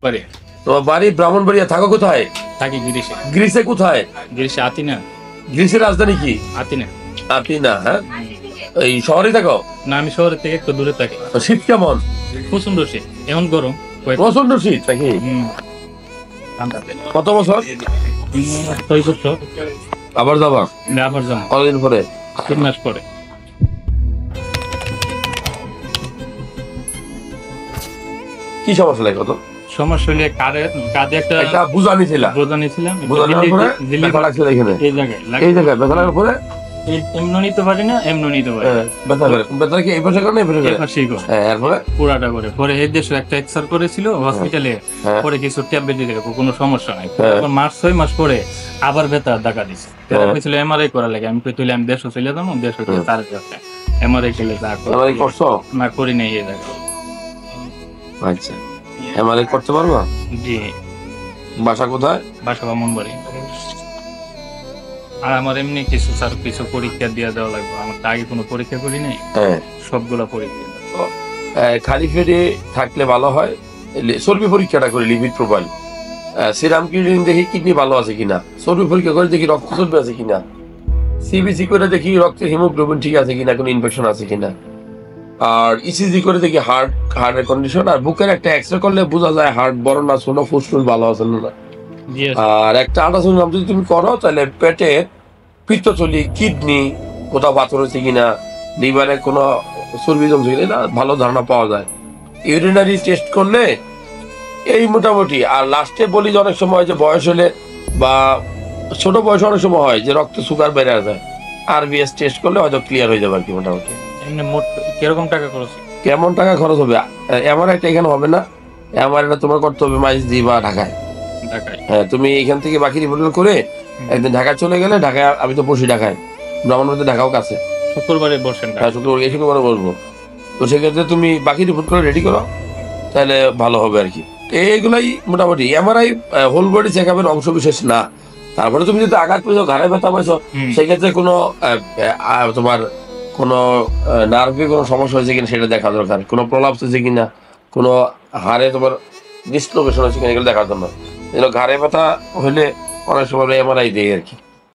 পারে। তোমার বাড়ি ব্রাহ্মণবাড়িয়া, থাকো কোথায়? থাকি গ্রিসে। গ্রিসে কোথায়? গ্রিসে আতিনা। গ্রিসের রাজধানী কি? আতিনা। আতিনা। হ্যাঁ, এই শহরে থাকো? না, আমি শহরের থেকে একটু দূরে থাকি। তো শীত কেমন? প্রচন্ড শীত, এখন গরম। প্রচন্ড শীত নাকি? ঠান্ডাতে। কত বছর? 6 বছর। আবার যাবা? আবার যাবো কতদিন পরে? 3 মাস পরে। কি সমস্যা লাগে? কত সমস্যা হলে কাঁধে একটা বুঝা নিছিলা? বোঝা নিয়েছিলাম। বুঝা নেওয়ার পরে ব্যথা লাগছিল এখানে, এই জায়গায় এই জায়গায় ব্যথা লাগার পরে এমনি নিতে পারি না, এমনি নিতে পারি। ব্যথা করে। ব্যথা কি এই পাশে করে না এই পাশে করে? এপাশেই করে। এরপরে পুরাটা করে। পরে এই দেশে একটা এক্সার করেছিল হসপিটালে। পরে কিছু ট্যাবলেট দিলে কোনো সমস্যা নাই। তারপর 6 মাস পরে আবার ব্যথা দেখা দিছে। বলেছিল এমআরআই করা লাগে। আমি কইলে আমি দেশে চলে যাবো, দেশে তার কাছে এমআরআই করলে যা এমআরআই করছো? না, করি নাই এই জায়গায়। আচ্ছা, এমআরআই করতে পারবা? জি। বাসা কোথায়? বাসা ব্রাহ্মণবাড়ি। আর আমার এমনি কিছু পরীক্ষা দিয়ে দেওয়া লাগবে। আমার তো আগে কোনো পরীক্ষা করি নাই, সবগুলা পরীক্ষা। খালি পেটে থাকলে ভালো হয় চর্বি পরীক্ষাটা করে, লিপিড প্রোফাইল, সিরাম ক্রিয়েটিনিন দেখি কিডনি ভালো আছে কিনা, চর্বি পরীক্ষা করে দেখি রক্ত চর্বি আছে কিনা, সিবিসি করে দেখি রক্তের হিমোগ্লোবিন ঠিক আছে কিনা, কোনো ইনফেকশন আছে কিনা, আর ইসিজি করে দেখি হার্টের কন্ডিশন, আর বুকের একটা এক্সরে করলে বোঝা যায় হার্ট বড় না ছোট, ফুসফুস ভালো আছে না। আর একটা আল্ট্রাসাউন্ড যদি তুমি করো তাহলে পেটে পিত্তথলি, কিডনি কোথাও পাথর হয়েছে কিনা, লিভারে কোনো চর্বি জমছে কিনা ভালো ধারণা পাওয়া যায়। ইউরিনারি টেস্ট করলে এই মোটামুটি। আর লাস্টে বলি যে অনেক সময় যে বয়স হলে বা ছোট বয়সে অনেক সময় হয় যে রক্তে সুগার বেড়ে যায়, আরবিএস টেস্ট করলে হয়তো ক্লিয়ার হয়ে যাবে আর কি মোটামুটি। এমনি মোট কিরকম টাকা খরচ? কেমন টাকা খরচ হবে? এমআরআইটা এখানে হবে না, এমআরআইটা তোমার করতে হবে মাইজদি বা ঢাকায়। হ্যাঁ, তুমি এখান থেকে বাকি রিপোর্ট করে একদিন ঢাকায় চলে গেলে, ঢাকায় আমি তো বসি ঢাকায়, ব্রাহ্মণবাড়িতে ঢাকাও কাছে। শুক্রবারে বসেন? হ্যাঁ, শুক্রবারে বসবো। তো সেক্ষেত্রে তুমি বাকি রিপোর্ট করে রেডি করো, তাহলে ভালো হবে আর কি। এইগুলাই মোটামুটি। এমআরআই হোল বডি চেক আপের অংশ বিশেষ না। তারপরে তুমি যদি আঘাত পেয়েছো, ঘাড়ে ব্যথা পাইছো, সেক্ষেত্রে কোনো তোমার কোনো নার্ভে কোনো সমস্যা হয়েছে কিনা সেটা দেখা দরকার, কোনো প্রলাপস হয়েছে কিনা, কোনো হাড়ে তোমার ডিসলোকেশন হয়েছে কিনা এগুলো দেখার জন্য। ঘাড়ে ব্যথা হলে অনেক সময় এমআরআই দেয় আর কি।